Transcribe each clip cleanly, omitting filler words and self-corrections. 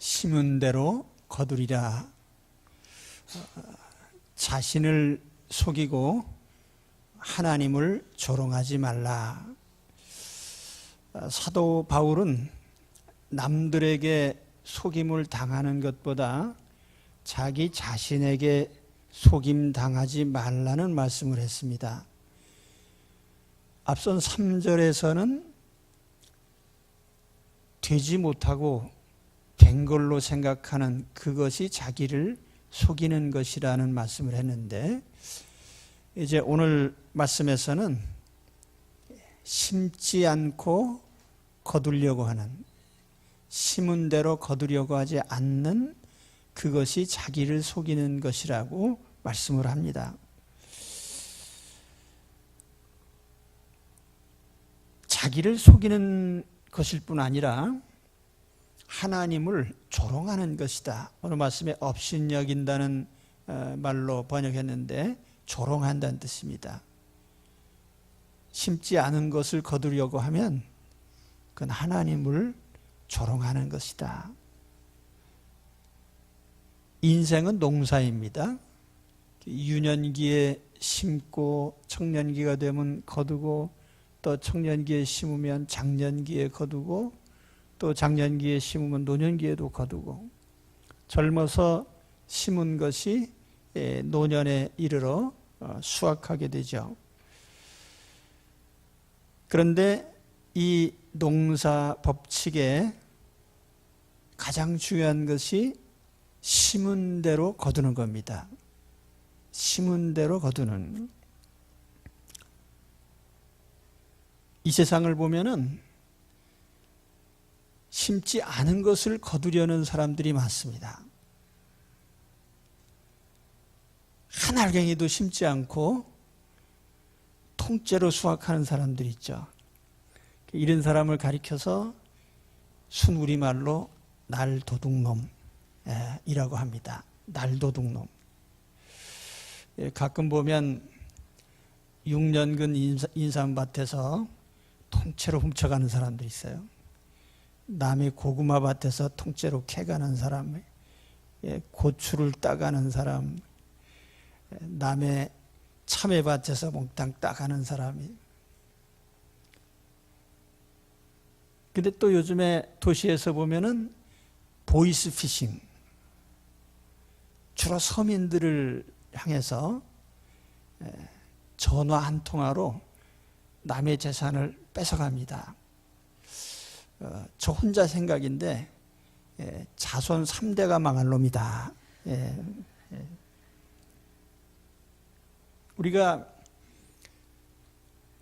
심은 대로 거두리라. 자신을 속이고 하나님을 조롱하지 말라. 사도 바울은 남들에게 속임을 당하는 것보다 자기 자신에게 속임 당하지 말라는 말씀을 했습니다. 앞선 3절에서는 되지 못하고 된 걸로 생각하는 그것이 자기를 속이는 것이라는 말씀을 했는데, 이제 오늘 말씀에서는 심지 않고 거두려고 하는, 심은 대로 거두려고 하지 않는 그것이 자기를 속이는 것이라고 말씀을 합니다. 자기를 속이는 것일 뿐 아니라 하나님을 조롱하는 것이다. 오늘 말씀에 업신여긴다는 말로 번역했는데 조롱한다는 뜻입니다. 심지 않은 것을 거두려고 하면 그건 하나님을 조롱하는 것이다. 인생은 농사입니다. 유년기에 심고 청년기가 되면 거두고, 또 청년기에 심으면 장년기에 거두고, 또 장년기에 심으면 노년기에도 거두고, 젊어서 심은 것이 노년에 이르러 수확하게 되죠. 그런데 이 농사 법칙에 가장 중요한 것이 심은 대로 거두는 겁니다. 심은 대로 거두는. 이 세상을 보면은 심지 않은 것을 거두려는 사람들이 많습니다. 한 알갱이도 심지 않고 통째로 수확하는 사람들이 있죠. 이런 사람을 가리켜서 순우리말로 날도둑놈 이라고 합니다. 날도둑놈. 가끔 보면 6년근 인삼밭에서 통째로 훔쳐가는 사람들이 있어요. 남의 고구마 밭에서 통째로 캐가는 사람, 고추를 따가는 사람, 남의 참외밭에서 몽땅 따가는 사람이. 근데 또 요즘에 도시에서 보면은 보이스 피싱, 주로 서민들을 향해서 전화 한 통화로 남의 재산을 뺏어갑니다. 저 혼자 생각인데 자손 3대가 망할 놈이다. 우리가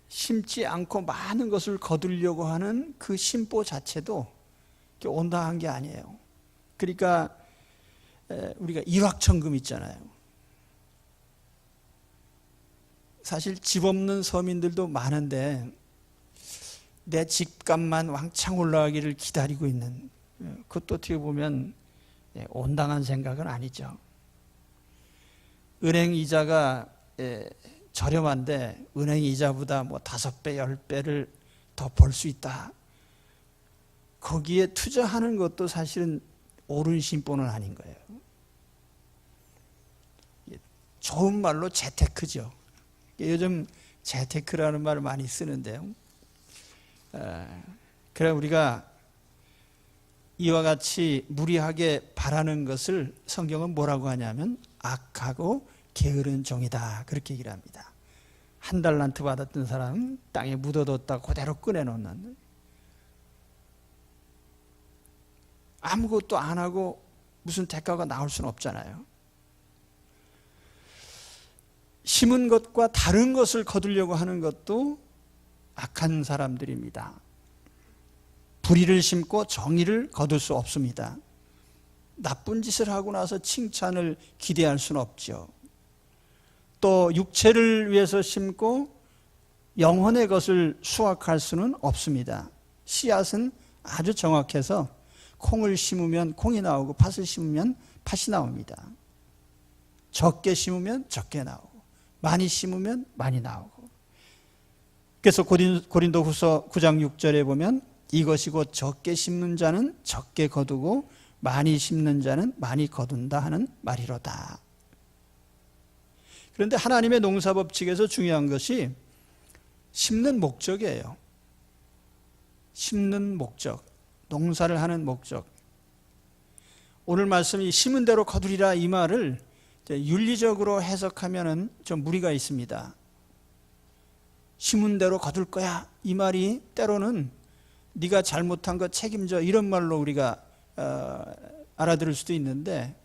심지 않고 많은 것을 거두려고 하는 그 심보 자체도 온당한 게 아니에요. 그러니까 우리가 일확천금 있잖아요. 사실 집 없는 서민들도 많은데 내 집값만 왕창 올라가기를 기다리고 있는, 그것도 어떻게 보면 온당한 생각은 아니죠. 은행 이자가 저렴한데 은행 이자보다 뭐 5배, 10배를 더 벌 수 있다. 거기에 투자하는 것도 사실은 옳은 심보는 아닌 거예요. 좋은 말로 재테크죠. 요즘 재테크라는 말을 많이 쓰는데요. 그래 우리가 이와 같이 무리하게 바라는 것을 성경은 뭐라고 하냐면 악하고 게으른 종이다, 그렇게 얘기를 합니다. 1달란트 받았던 사람 땅에 묻어뒀다 그대로 꺼내놓는, 아무것도 안 하고 무슨 대가가 나올 수는 없잖아요. 심은 것과 다른 것을 거두려고 하는 것도 악한 사람들입니다. 불의를 심고 정의를 거둘 수 없습니다. 나쁜 짓을 하고 나서 칭찬을 기대할 수는 없죠. 또 육체를 위해서 심고 영혼의 것을 수확할 수는 없습니다. 씨앗은 아주 정확해서 콩을 심으면 콩이 나오고 팥을 심으면 팥이 나옵니다. 적게 심으면 적게 나오고 많이 심으면 많이 나오고. 그래서 고린도후서 9장 6절에 보면 이것이 곧 적게 심는 자는 적게 거두고 많이 심는 자는 많이 거둔다 하는 말이로다. 그런데 하나님의 농사법칙에서 중요한 것이 심는 목적이에요. 심는 목적, 농사를 하는 목적. 오늘 말씀이 심은 대로 거두리라 이 말을 윤리적으로 해석하면 좀 무리가 있습니다. 심은 대로 거둘 거야 이 말이 때로는 네가 잘못한 거 책임져 이런 말로 우리가 알아들을 수도 있는데,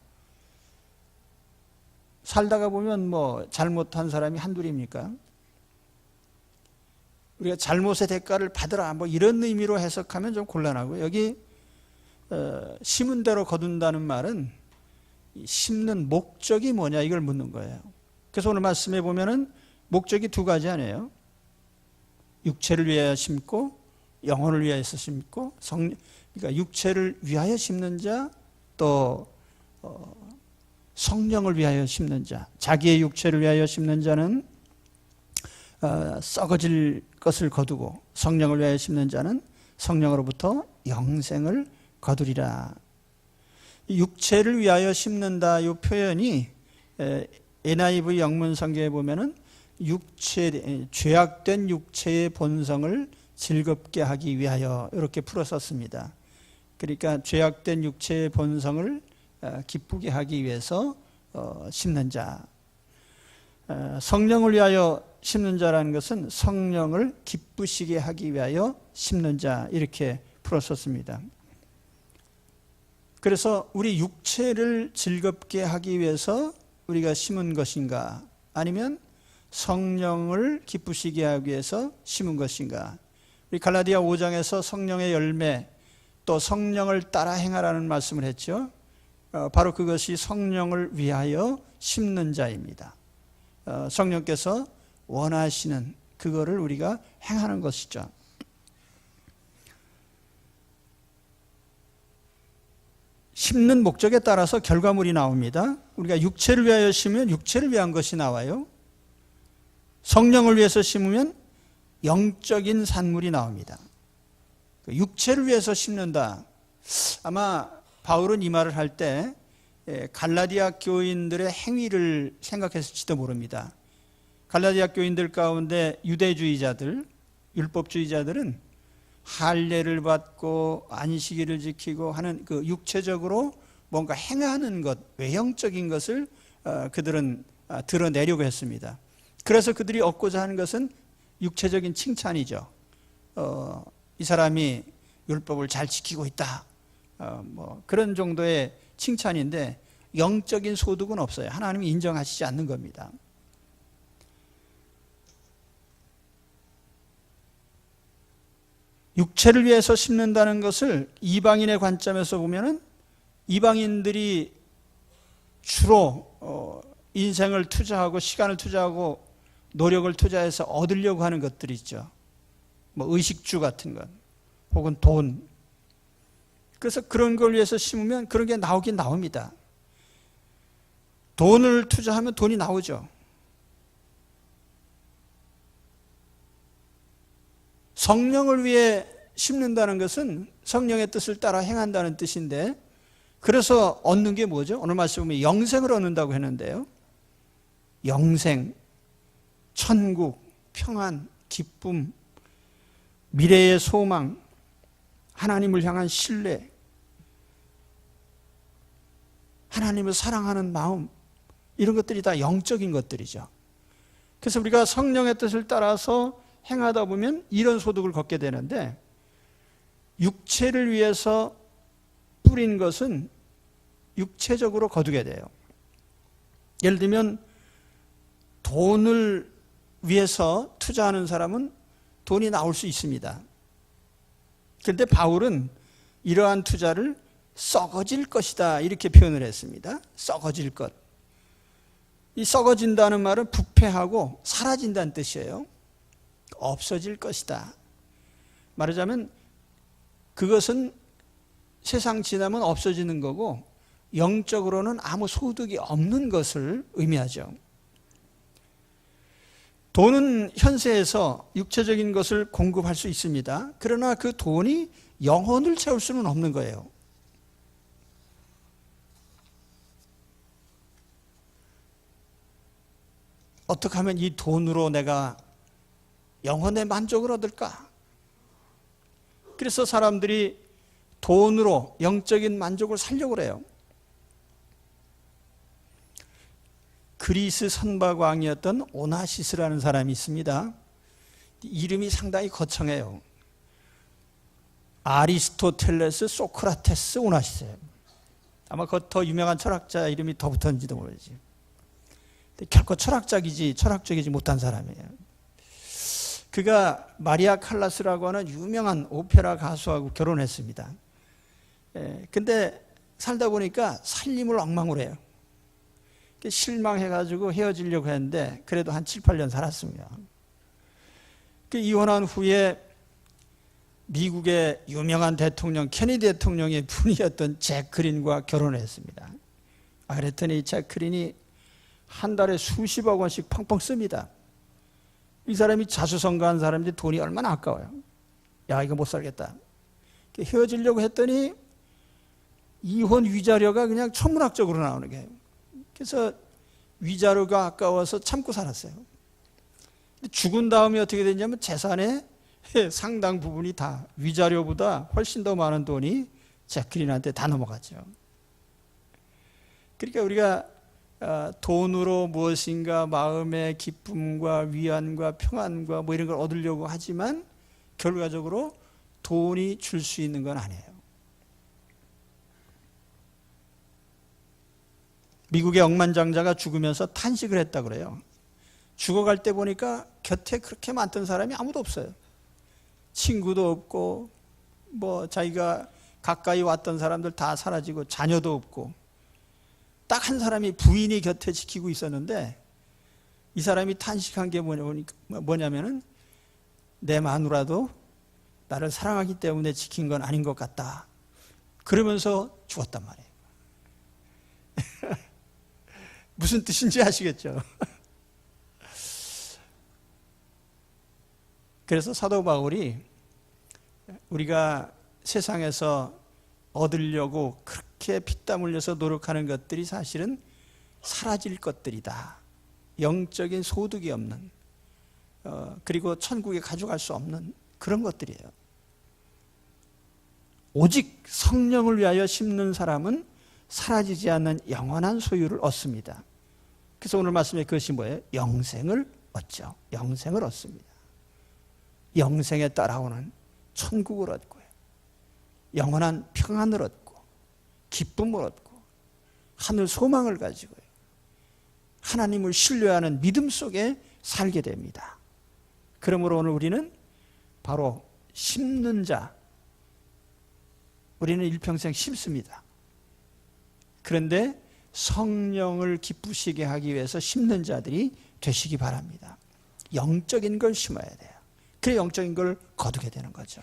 살다가 보면 뭐 잘못한 사람이 한둘입니까? 우리가 잘못의 대가를 받으라 뭐 이런 의미로 해석하면 좀 곤란하고, 여기 심은 대로 거둔다는 말은 심는 목적이 뭐냐 이걸 묻는 거예요. 그래서 오늘 말씀에 보면은 목적이 두 가지 아니에요. 육체를 위하여 심고 영혼을 위하여서 심고, 그러니까 육체를 위하여 심는 자, 또 성령을 위하여 심는 자. 자기의 육체를 위하여 심는 자는 썩어질 것을 거두고, 성령을 위하여 심는 자는 성령으로부터 영생을 거두리라. 육체를 위하여 심는다 이 표현이 NIV 영문 성경에 보면은 죄악된 육체의 본성을 즐겁게 하기 위하여 이렇게 풀어서 씁니다. 그러니까 죄악된 육체의 본성을 기쁘게 하기 위해서 심는 자. 성령을 위하여 심는 자라는 것은 성령을 기쁘시게 하기 위하여 심는 자, 이렇게 풀었었습니다. 그래서 우리 육체를 즐겁게 하기 위해서 우리가 심은 것인가, 아니면 성령을 기쁘시게 하기 위해서 심은 것인가. 우리 갈라디아 5장에서 성령의 열매, 또 성령을 따라 행하라는 말씀을 했죠. 바로 그것이 성령을 위하여 심는 자입니다. 성령께서 원하시는 그거를 우리가 행하는 것이죠. 심는 목적에 따라서 결과물이 나옵니다. 우리가 육체를 위하여 심으면 육체를 위한 것이 나와요. 성령을 위해서 심으면 영적인 산물이 나옵니다. 육체를 위해서 심는다. 아마 바울은 이 말을 할 때 갈라디아 교인들의 행위를 생각했을지도 모릅니다. 갈라디아 교인들 가운데 유대주의자들, 율법주의자들은 할례를 받고 안식일을 지키고 하는 그 육체적으로 뭔가 행하는 것, 외형적인 것을 그들은 드러내려고 했습니다. 그래서 그들이 얻고자 하는 것은 육체적인 칭찬이죠. 이 사람이 율법을 잘 지키고 있다, 뭐 그런 정도의 칭찬인데 영적인 소득은 없어요. 하나님이 인정하시지 않는 겁니다. 육체를 위해서 심는다는 것을 이방인의 관점에서 보면은, 이방인들이 주로 인생을 투자하고 시간을 투자하고 노력을 투자해서 얻으려고 하는 것들이 있죠. 뭐 의식주 같은 것, 혹은 돈. 그래서 그런 걸 위해서 심으면 그런 게 나오긴 나옵니다. 돈을 투자하면 돈이 나오죠. 성령을 위해 심는다는 것은 성령의 뜻을 따라 행한다는 뜻인데, 그래서 얻는 게 뭐죠? 오늘 말씀 보면 영생을 얻는다고 했는데요. 영생, 천국, 평안, 기쁨, 미래의 소망, 하나님을 향한 신뢰, 하나님을 사랑하는 마음, 이런 것들이 다 영적인 것들이죠. 그래서 우리가 성령의 뜻을 따라서 행하다 보면 이런 소득을 걷게 되는데, 육체를 위해서 뿌린 것은 육체적으로 거두게 돼요. 예를 들면 돈을 위해서 투자하는 사람은 돈이 나올 수 있습니다. 그런데 바울은 이러한 투자를 썩어질 것이다 이렇게 표현을 했습니다. 썩어질 것. 이 썩어진다는 말은 부패하고 사라진다는 뜻이에요. 없어질 것이다. 말하자면 그것은 세상 지나면 없어지는 거고, 영적으로는 아무 소득이 없는 것을 의미하죠. 돈은 현세에서 육체적인 것을 공급할 수 있습니다. 그러나 그 돈이 영혼을 채울 수는 없는 거예요. 어떻게 하면 이 돈으로 내가 영혼의 만족을 얻을까? 그래서 사람들이 돈으로 영적인 만족을 살려고 그래요. 그리스 선박왕이었던 오나시스라는 사람이 있습니다. 이름이 상당히 거창해요. 아리스토텔레스, 소크라테스, 오나시스예요. 아마 그 더 유명한 철학자 이름이 더 붙었는지도 모르지. 결코 철학적이지 못한 사람이에요. 그가 마리아 칼라스라고 하는 유명한 오페라 가수하고 결혼했습니다. 근데 살다 보니까 살림을 엉망으로 해요. 실망해가지고 헤어지려고 했는데 그래도 한 7, 8년 살았습니다. 이혼한 후에 미국의 유명한 대통령 케네디 대통령의 부인이었던 잭크린과 결혼을 했습니다. 그랬더니 잭크린이 한 달에 수십억 원씩 펑펑 씁니다. 이 사람이 자수성가한 사람인데 돈이 얼마나 아까워요. 야, 이거 못 살겠다. 헤어지려고 했더니 이혼 위자료가 그냥 천문학적으로 나오는 거예요. 그래서 위자료가 아까워서 참고 살았어요. 근데 죽은 다음에 어떻게 됐냐면 재산의 상당 부분이 다 위자료보다 훨씬 더 많은 돈이 잭크린한테 다 넘어갔죠. 그러니까 우리가 돈으로 무엇인가 마음의 기쁨과 위안과 평안과 뭐 이런 걸 얻으려고 하지만 결과적으로 돈이 줄 수 있는 건 아니에요. 미국의 억만장자가 죽으면서 탄식을 했다 그래요. 죽어갈 때 보니까 곁에 그렇게 많던 사람이 아무도 없어요. 친구도 없고 뭐 자기가 가까이 왔던 사람들 다 사라지고 자녀도 없고 딱 한 사람이 부인이 곁에 지키고 있었는데 이 사람이 탄식한 게 뭐냐면은 내 마누라도 나를 사랑하기 때문에 지킨 건 아닌 것 같다. 그러면서 죽었단 말이에요. 무슨 뜻인지 아시겠죠? 그래서 사도 바울이 우리가 세상에서 얻으려고 그렇게 피땀 흘려서 노력하는 것들이 사실은 사라질 것들이다. 영적인 소득이 없는, 그리고 천국에 가져갈 수 없는 그런 것들이에요. 오직 성령을 위하여 심는 사람은 사라지지 않는 영원한 소유를 얻습니다. 그래서 오늘 말씀에 그것이 뭐예요? 영생을 얻죠. 영생을 얻습니다. 영생에 따라오는 천국을 얻고요. 영원한 평안을 얻고 기쁨을 얻고 하늘 소망을 가지고요. 하나님을 신뢰하는 믿음 속에 살게 됩니다. 그러므로 오늘 우리는 바로 심는 자, 우리는 일평생 심습니다. 그런데 성령을 기쁘시게 하기 위해서 심는 자들이 되시기 바랍니다. 영적인 걸 심어야 돼요. 그래 영적인 걸 거두게 되는 거죠.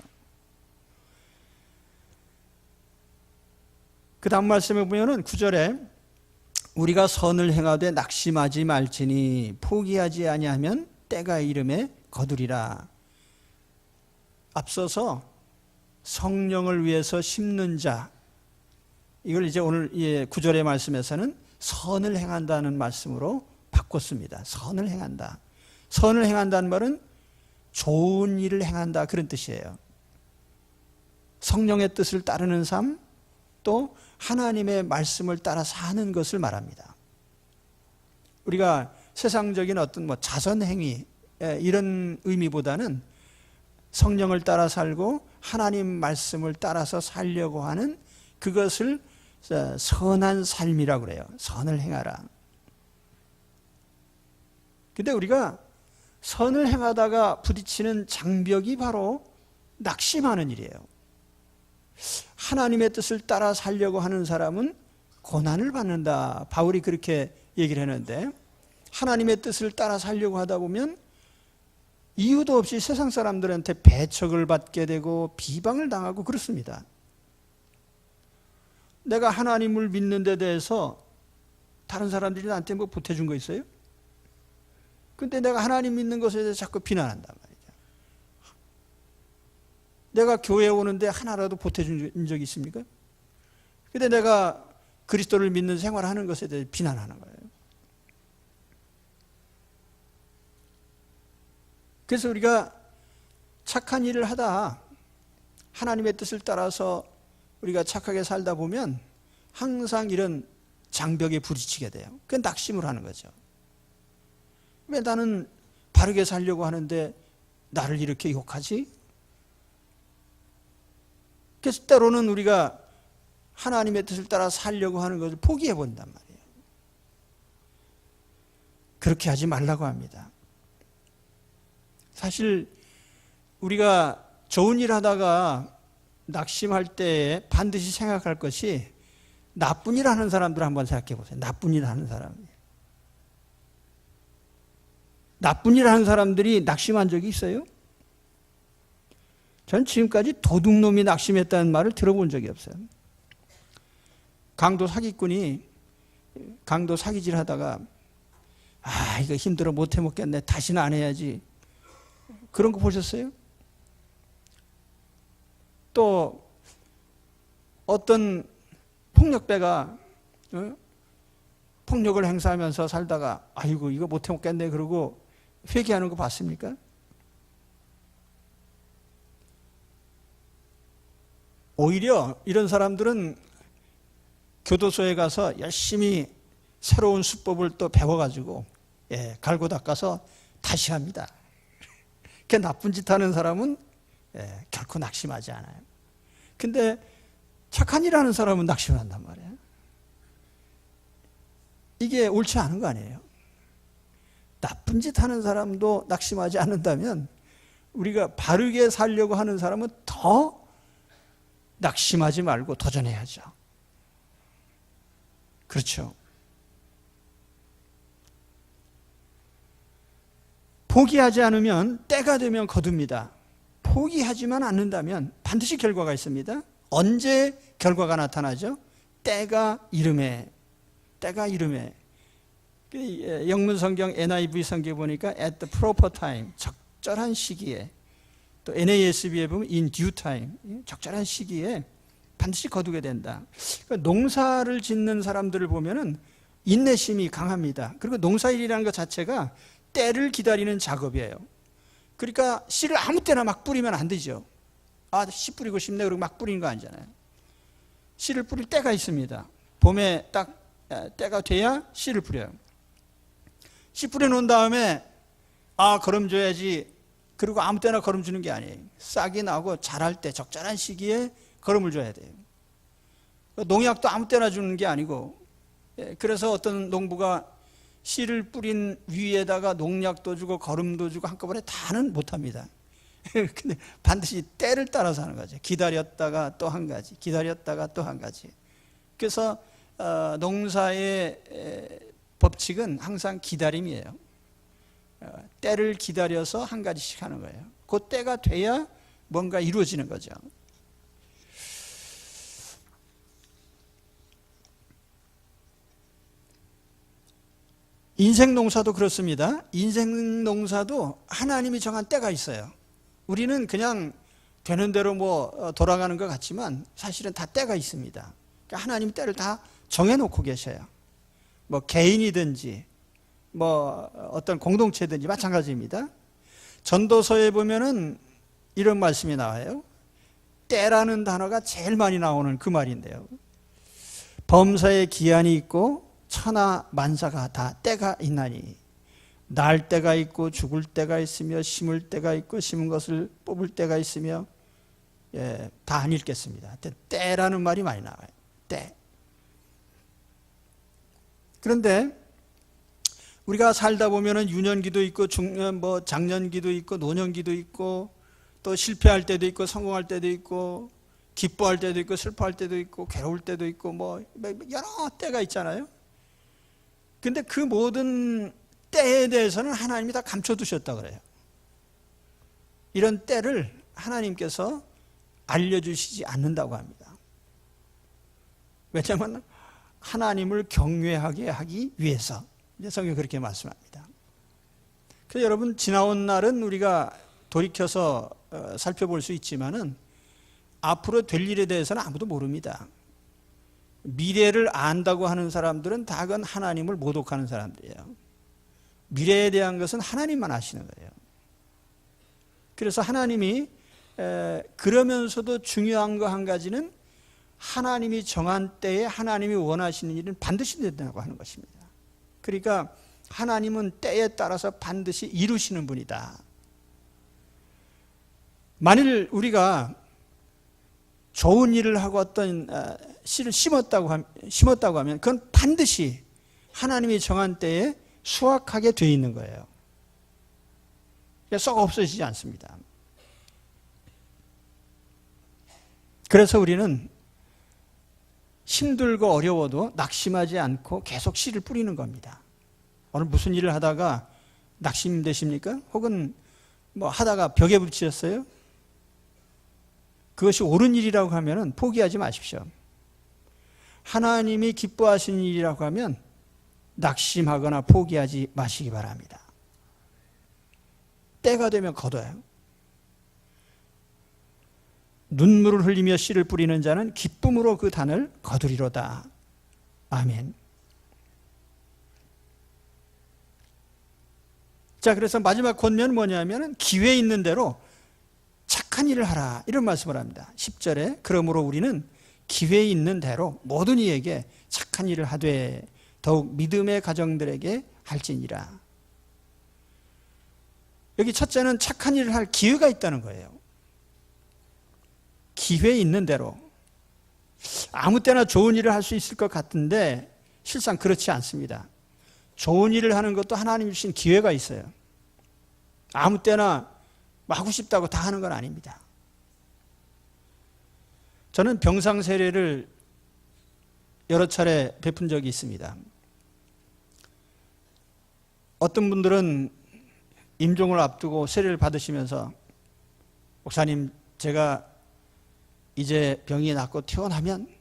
그 다음 말씀에 보면은 9절에 우리가 선을 행하되 낙심하지 말지니 포기하지 아니하면 때가 이름에 거두리라. 앞서서 성령을 위해서 심는 자, 이걸 이제 오늘 9절의 말씀에서는 선을 행한다는 말씀으로 바꿨습니다. 선을 행한다. 선을 행한다는 말은 좋은 일을 행한다 그런 뜻이에요. 성령의 뜻을 따르는 삶, 또 하나님의 말씀을 따라 사는 것을 말합니다. 우리가 세상적인 어떤 자선행위 이런 의미보다는 성령을 따라 살고 하나님 말씀을 따라서 살려고 하는 그것을 선한 삶이라고 그래요. 선을 행하라. 근데 우리가 선을 행하다가 부딪히는 장벽이 바로 낙심하는 일이에요. 하나님의 뜻을 따라 살려고 하는 사람은 고난을 받는다. 바울이 그렇게 얘기를 했는데 하나님의 뜻을 따라 살려고 하다 보면 이유도 없이 세상 사람들한테 배척을 받게 되고 비방을 당하고 그렇습니다. 내가 하나님을 믿는 데 대해서 다른 사람들이 나한테 뭐 보태준 거 있어요? 근데 내가 하나님 믿는 것에 대해서 자꾸 비난한단 말이죠. 내가 교회에 오는데 하나라도 보태준 적이 있습니까? 근데 내가 그리스도를 믿는 생활을 하는 것에 대해서 비난하는 거예요. 그래서 우리가 착한 일을 하다 하나님의 뜻을 따라서 우리가 착하게 살다 보면 항상 이런 장벽에 부딪히게 돼요. 그게 낙심을 하는 거죠. 왜 나는 바르게 살려고 하는데 나를 이렇게 욕하지? 그래서 때로는 우리가 하나님의 뜻을 따라 살려고 하는 것을 포기해 본단 말이에요. 그렇게 하지 말라고 합니다. 사실 우리가 좋은 일 하다가 낙심할 때에 반드시 생각할 것이 나쁜 일 하는 사람들 한번 생각해 보세요. 나쁜 일 하는 사람. 나쁜 일 하는 사람들이 낙심한 적이 있어요? 전 지금까지 도둑놈이 낙심했다는 말을 들어본 적이 없어요. 강도 사기꾼이 강도 사기질 하다가 이거 힘들어 못 해먹겠네. 다시는 안 해야지. 그런 거 보셨어요? 또 어떤 폭력배가 폭력을 행사하면서 살다가 아이고 이거 못 해먹겠네 그러고 회개하는 거 봤습니까? 오히려 이런 사람들은 교도소에 가서 열심히 새로운 수법을 또 배워가지고 갈고 닦아서 다시 합니다. 그 나쁜 짓 하는 사람은 결코 낙심하지 않아요. 근데 착한 일 하는 사람은 낙심한단 말이에요. 이게 옳지 않은 거 아니에요. 나쁜 짓 하는 사람도 낙심하지 않는다면 우리가 바르게 살려고 하는 사람은 더 낙심하지 말고 도전해야죠. 그렇죠. 포기하지 않으면 때가 되면 거둡니다. 포기하지만 않는다면 반드시 결과가 있습니다. 언제 결과가 나타나죠? 때가 이름에. 때가 이름에. 영문 성경 NIV 성경에 보니까 at the proper time, 적절한 시기에, 또 NASB에 보면 in due time, 적절한 시기에 반드시 거두게 된다. 그러니까 농사를 짓는 사람들을 보면은 인내심이 강합니다. 그리고 농사일이라는 것 자체가 때를 기다리는 작업이에요. 그러니까 씨를 아무 때나 막 뿌리면 안 되죠. 씨 뿌리고 싶네 그러고 막 뿌리는 거 아니잖아요. 씨를 뿌릴 때가 있습니다. 봄에 딱 때가 돼야 씨를 뿌려요. 씨 뿌려놓은 다음에 거름 줘야지. 그리고 아무 때나 거름 주는 게 아니에요. 싹이 나고 자랄 때 적절한 시기에 거름을 줘야 돼요. 농약도 아무 때나 주는 게 아니고, 그래서 어떤 농부가 씨를 뿌린 위에다가 농약도 주고 거름도 주고 한꺼번에 다는 못합니다. 근데 반드시 때를 따라서 하는 거죠. 기다렸다가 또 한 가지, 기다렸다가 또 한 가지. 그래서 농사의 법칙은 항상 기다림이에요. 때를 기다려서 한 가지씩 하는 거예요. 그 때가 돼야 뭔가 이루어지는 거죠. 인생 농사도 그렇습니다. 인생 농사도 하나님이 정한 때가 있어요. 우리는 그냥 되는 대로 돌아가는 것 같지만 사실은 다 때가 있습니다. 그러니까 하나님이 때를 다 정해놓고 계셔요. 개인이든지 어떤 공동체든지 마찬가지입니다. 전도서에 보면은 이런 말씀이 나와요. 때라는 단어가 제일 많이 나오는 그 말인데요. 범사에 기한이 있고 천하 만사가 다 때가 있나니 날 때가 있고 죽을 때가 있으며 심을 때가 있고 심은 것을 뽑을 때가 있으며 다 안 읽겠습니다. 때라는 말이 많이 나와요. 때. 그런데 우리가 살다 보면은 유년기도 있고 장년기도 있고 노년기도 있고 또 실패할 때도 있고 성공할 때도 있고 기뻐할 때도 있고 슬퍼할 때도 있고 괴로울 때도 있고 여러 때가 있잖아요. 근데 그 모든 때에 대해서는 하나님이 다 감춰두셨다 그래요. 이런 때를 하나님께서 알려주시지 않는다고 합니다. 왜냐하면 하나님을 경외하게 하기 위해서. 성경이 그렇게 말씀합니다. 그래서 여러분 지나온 날은 우리가 돌이켜서 살펴볼 수 있지만은 앞으로 될 일에 대해서는 아무도 모릅니다. 미래를 안다고 하는 사람들은 다 그건 하나님을 모독하는 사람들이에요. 미래에 대한 것은 하나님만 아시는 거예요. 그래서 하나님이 그러면서도 중요한 거 한 가지는 하나님이 정한 때에 하나님이 원하시는 일은 반드시 된다고 하는 것입니다. 그러니까 하나님은 때에 따라서 반드시 이루시는 분이다. 만일 우리가 좋은 일을 하고 어떤 씨를 심었다고 하면 그건 반드시 하나님이 정한 때에 수확하게 되어 있는 거예요. 썩 없어지지 않습니다. 그래서 우리는 힘들고 어려워도 낙심하지 않고 계속 씨를 뿌리는 겁니다. 오늘 무슨 일을 하다가 낙심되십니까? 혹은 뭐 하다가 벽에 부딪혔어요? 그것이 옳은 일이라고 하면 포기하지 마십시오. 하나님이 기뻐하시는 일이라고 하면 낙심하거나 포기하지 마시기 바랍니다. 때가 되면 거둬요. 눈물을 흘리며 씨를 뿌리는 자는 기쁨으로 그 단을 거두리로다. 아멘. 자, 그래서 마지막 권면은 뭐냐면 기회 있는 대로 착한 일을 하라, 이런 말씀을 합니다. 10절에 그러므로 우리는 기회 있는 대로 모든 이에게 착한 일을 하되 더욱 믿음의 가정들에게 할지니라. 여기 첫째는 착한 일을 할 기회가 있다는 거예요. 기회 있는 대로. 아무 때나 좋은 일을 할 수 있을 것 같은데 실상 그렇지 않습니다. 좋은 일을 하는 것도 하나님 주신 기회가 있어요. 아무 때나 하고 싶다고 다 하는 건 아닙니다. 저는 병상 세례를 여러 차례 베푼 적이 있습니다. 어떤 분들은 임종을 앞두고 세례를 받으시면서 목사님, 제가 이제 병이 낫고 퇴원하면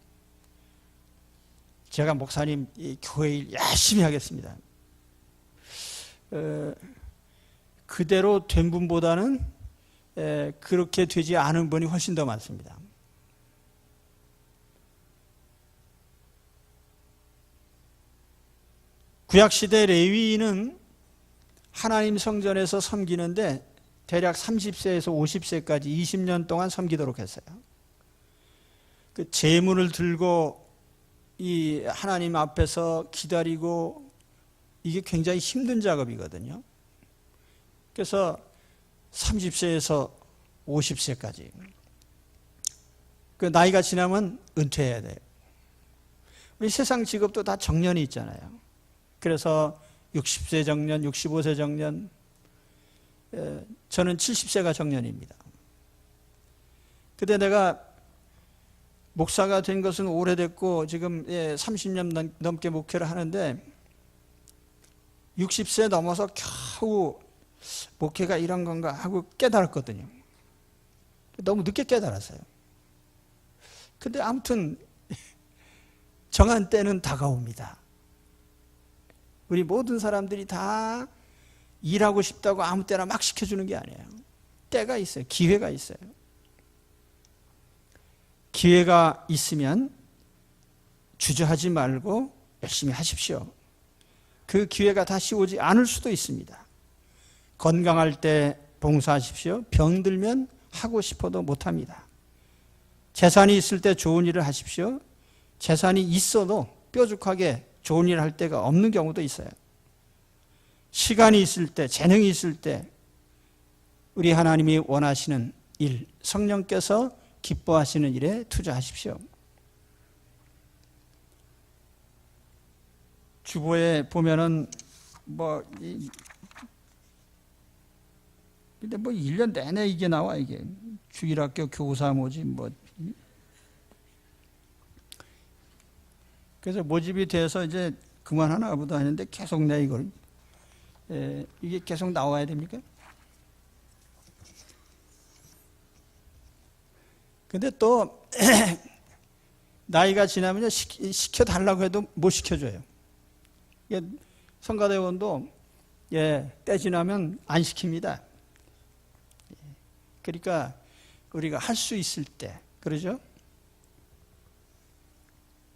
제가 목사님 이 교회 일 열심히 하겠습니다. 그대로 된 분보다는 그렇게 되지 않은 분이 훨씬 더 많습니다. 구약시대 레위인은 하나님 성전에서 섬기는데 대략 30세에서 50세까지 20년 동안 섬기도록 했어요. 그 제문을 들고 이 하나님 앞에서 기다리고 이게 굉장히 힘든 작업이거든요. 그래서 30세에서 50세까지. 그 나이가 지나면 은퇴해야 돼요. 우리 세상 직업도 다 정년이 있잖아요. 그래서 60세 정년, 65세 정년, 저는 70세가 정년입니다. 근데 내가 목사가 된 것은 오래됐고 지금 30년 넘게 목회를 하는데 60세 넘어서 겨우 목회가 이런 건가 하고 깨달았거든요. 너무 늦게 깨달았어요. 근데 아무튼 정한 때는 다가옵니다. 우리 모든 사람들이 다 일하고 싶다고 아무 때나 막 시켜주는 게 아니에요. 때가 있어요. 기회가 있어요. 기회가 있으면 주저하지 말고 열심히 하십시오. 그 기회가 다시 오지 않을 수도 있습니다. 건강할 때 봉사하십시오. 병들면 하고 싶어도 못합니다. 재산이 있을 때 좋은 일을 하십시오. 재산이 있어도 뾰족하게 좋은 일을 할 때가 없는 경우도 있어요. 시간이 있을 때, 재능이 있을 때 우리 하나님이 원하시는 일, 성령께서 기뻐하시는 일에 투자하십시오. 주보에 보면은 근데 1년 내내 이게 나와, 이게. 주일학교 교사 모집, 그래서 모집이 돼서 이제 그만하나 보다 했는데 계속 이걸, 이게 계속 나와야 됩니까? 근데 또, 나이가 지나면 시켜달라고 해도 못 시켜줘요. 성가대원도, 때 지나면 안 시킵니다. 그러니까 우리가 할 수 있을 때, 그러죠?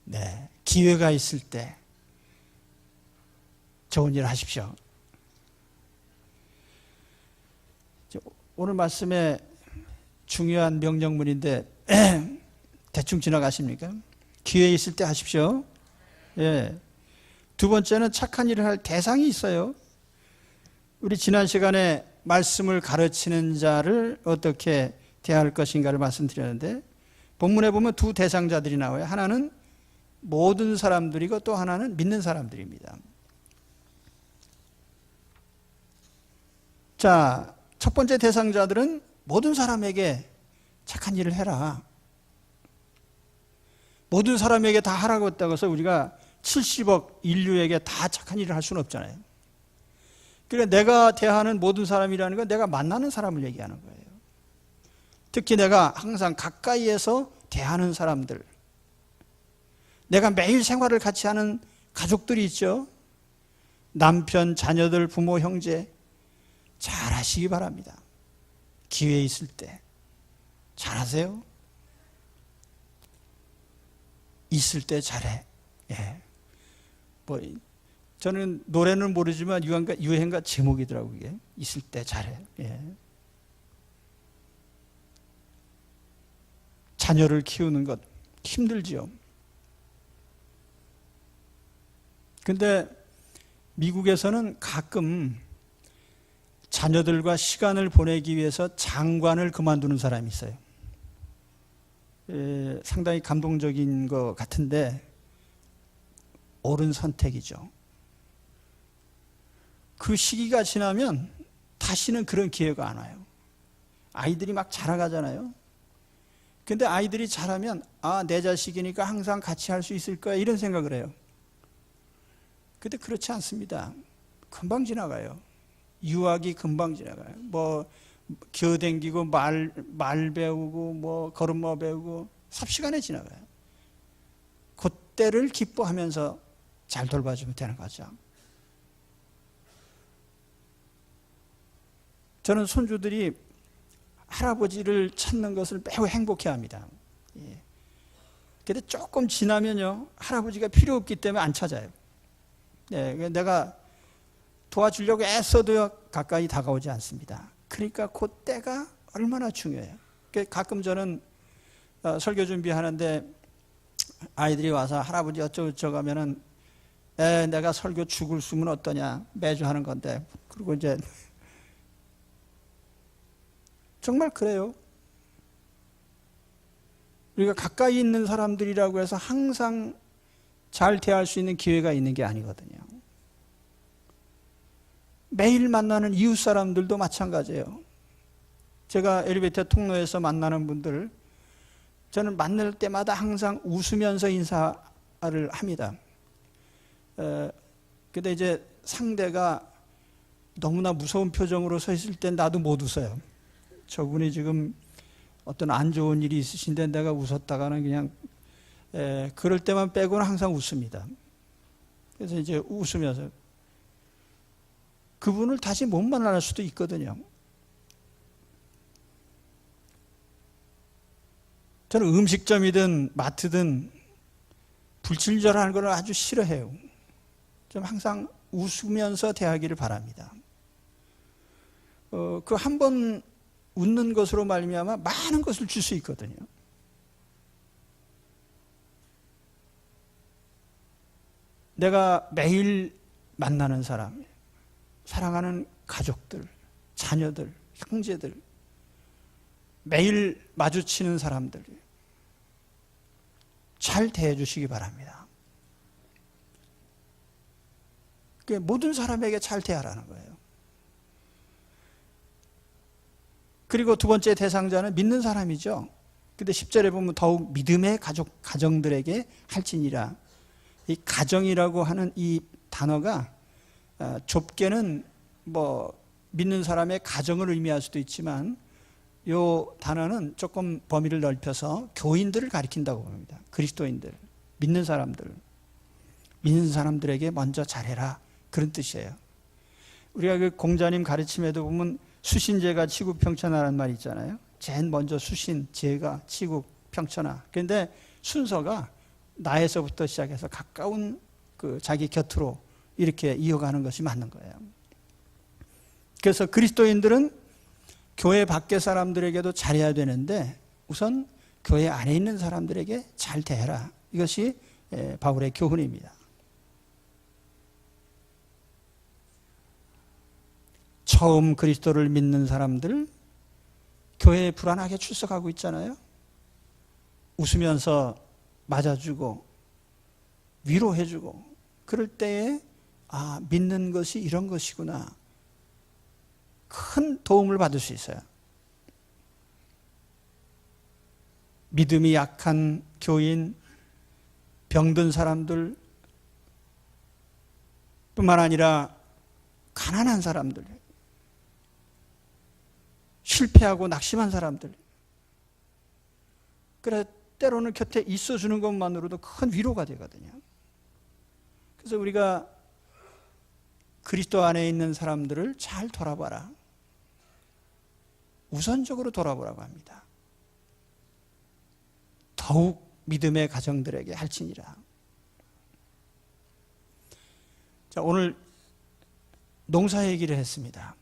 네, 기회가 있을 때 좋은 일을 하십시오. 오늘 말씀에 중요한 명령문인데 대충 지나가십니까? 기회 있을 때 하십시오. 예. 두 번째는 착한 일을 할 대상이 있어요. 우리 지난 시간에 말씀을 가르치는 자를 어떻게 대할 것인가를 말씀드렸는데 본문에 보면 두 대상자들이 나와요. 하나는 모든 사람들이고 또 하나는 믿는 사람들입니다. 자, 첫 번째 대상자들은 모든 사람에게 착한 일을 해라. 모든 사람에게 다 하라고 했다고 해서 우리가 70억 인류에게 다 착한 일을 할 수는 없잖아요. 그러니까 내가 대하는 모든 사람이라는 건 내가 만나는 사람을 얘기하는 거예요. 특히 내가 항상 가까이에서 대하는 사람들, 내가 매일 생활을 같이 하는 가족들이 있죠. 남편, 자녀들, 부모, 형제 잘하시기 바랍니다. 기회 있을 때 잘하세요. 있을 때 잘해. 예. 뭐 저는 노래는 모르지만 유행가 제목이더라고요. 이게. 있을 때 잘해. 예. 자녀를 키우는 것 힘들지요. 근데 미국에서는 가끔 자녀들과 시간을 보내기 위해서 장관을 그만두는 사람이 있어요. 상당히 감동적인 것 같은데 옳은 선택이죠. 그 시기가 지나면 다시는 그런 기회가 안 와요. 아이들이 막 자라가잖아요. 근데 아이들이 자라면 내 자식이니까 항상 같이 할 수 있을 거야 이런 생각을 해요. 근데 그렇지 않습니다. 금방 지나가요. 유학이 금방 지나가요. 뭐 기어댕기고 말 배우고 뭐 걸음마 배우고 삽시간에 지나가요. 그때를 기뻐하면서 잘 돌봐주면 되는 거죠. 저는 손주들이 할아버지를 찾는 것을 매우 행복해합니다. 예. 근데 조금 지나면요 할아버지가 필요 없기 때문에 안 찾아요. 예, 내가 도와주려고 애써도요 가까이 다가오지 않습니다. 그러니까 그때가 얼마나 중요해요. 가끔 저는 설교 준비하는데 아이들이 와서 할아버지 어쩌고저쩌고 하면은 내가 설교 죽을 쓰면 어떠냐 매주 하는 건데 그리고 이제 정말 그래요. 우리가 가까이 있는 사람들이라고 해서 항상 잘 대할 수 있는 기회가 있는 게 아니거든요. 매일 만나는 이웃 사람들도 마찬가지예요. 제가 엘리베이터 통로에서 만나는 분들 저는 만날 때마다 항상 웃으면서 인사를 합니다. 근데 이제 상대가 너무나 무서운 표정으로 서 있을 땐 나도 못 웃어요. 저분이 지금 어떤 안 좋은 일이 있으신데 내가 웃었다가는 그냥 그럴 때만 빼고는 항상 웃습니다. 그래서 이제 웃으면서 그분을 다시 못 만날 수도 있거든요. 저는 음식점이든 마트든 불친절한 걸 아주 싫어해요. 좀 항상 웃으면서 대하기를 바랍니다. 그 한 번 웃는 것으로 말미암아 많은 것을 줄 수 있거든요. 내가 매일 만나는 사람, 사랑하는 가족들, 자녀들, 형제들, 매일 마주치는 사람들 잘 대해주시기 바랍니다. 모든 사람에게 잘 대하라는 거예요. 그리고 두 번째 대상자는 믿는 사람이죠. 근데 10절에 보면 더욱 믿음의 가정들에게 할지니라. 이 가정이라고 하는 이 단어가 좁게는 뭐 믿는 사람의 가정을 의미할 수도 있지만 이 단어는 조금 범위를 넓혀서 교인들을 가리킨다고 봅니다. 그리스도인들, 믿는 사람들에게 먼저 잘해라 그런 뜻이에요. 우리가 그 공자님 가르침에도 보면 수신제가 치국평천하라는 말이 있잖아요. 제일 먼저 수신, 제가, 치국, 평천하. 그런데 순서가 나에서부터 시작해서 가까운 그 자기 곁으로 이렇게 이어가는 것이 맞는 거예요. 그래서 그리스도인들은 교회 밖의 사람들에게도 잘해야 되는데 우선 교회 안에 있는 사람들에게 잘 대해라. 이것이 바울의 교훈입니다. 처음 그리스도를 믿는 사람들 교회에 불안하게 출석하고 있잖아요. 웃으면서 맞아주고 위로해주고 그럴 때에 믿는 것이 이런 것이구나. 큰 도움을 받을 수 있어요. 믿음이 약한 교인, 병든 사람들 뿐만 아니라 가난한 사람들, 실패하고 낙심한 사람들, 그래 때로는 곁에 있어주는 것만으로도 큰 위로가 되거든요. 그래서 우리가 그리스도 안에 있는 사람들을 잘 돌아봐라. 우선적으로 돌아보라고 합니다. 더욱 믿음의 가정들에게 할지니라. 자, 오늘 농사 얘기를 했습니다.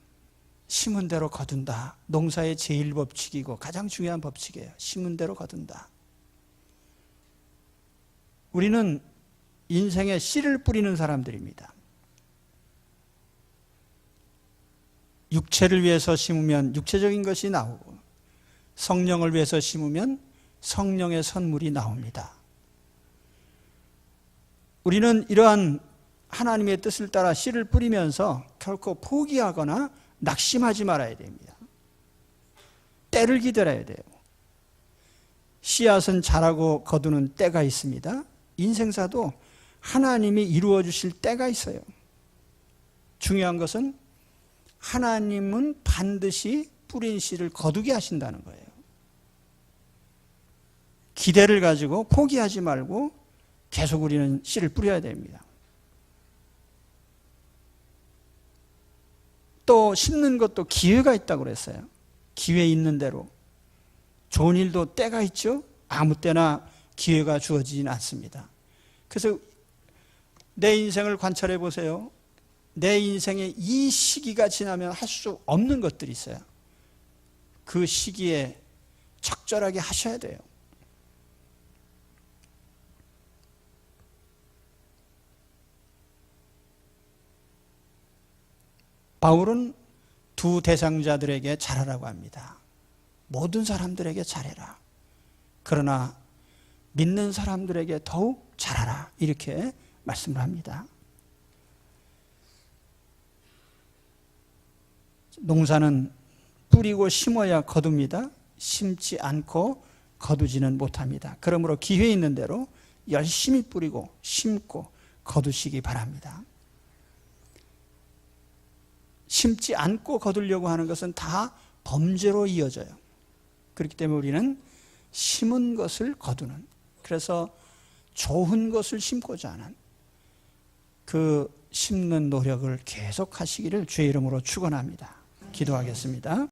심은 대로 거둔다. 농사의 제일 법칙이고 가장 중요한 법칙이에요. 심은 대로 거둔다. 우리는 인생에 씨를 뿌리는 사람들입니다. 육체를 위해서 심으면 육체적인 것이 나오고 성령을 위해서 심으면 성령의 선물이 나옵니다. 우리는 이러한 하나님의 뜻을 따라 씨를 뿌리면서 결코 포기하거나 낙심하지 말아야 됩니다. 때를 기다려야 돼요. 씨앗은 자라고 거두는 때가 있습니다. 인생사도 하나님이 이루어 주실 때가 있어요. 중요한 것은 하나님은 반드시 뿌린 씨를 거두게 하신다는 거예요. 기대를 가지고 포기하지 말고 계속 우리는 씨를 뿌려야 됩니다. 또 심는 것도 기회가 있다고 그랬어요. 기회 있는 대로. 좋은 일도 때가 있죠. 아무 때나 기회가 주어지진 않습니다. 그래서 내 인생을 관찰해 보세요. 내 인생에 이 시기가 지나면 할 수 없는 것들이 있어요. 그 시기에 적절하게 하셔야 돼요. 바울은 두 대상자들에게 잘하라고 합니다. 모든 사람들에게 잘해라. 그러나 믿는 사람들에게 더욱 잘하라. 이렇게 말씀을 합니다. 농사는 뿌리고 심어야 거둡니다. 심지 않고 거두지는 못합니다. 그러므로 기회 있는 대로 열심히 뿌리고 심고 거두시기 바랍니다. 심지 않고 거두려고 하는 것은 다 범죄로 이어져요. 그렇기 때문에 우리는 심은 것을 거두는, 그래서 좋은 것을 심고자 하는 그 심는 노력을 계속 하시기를 주의 이름으로 축원합니다. 기도하겠습니다.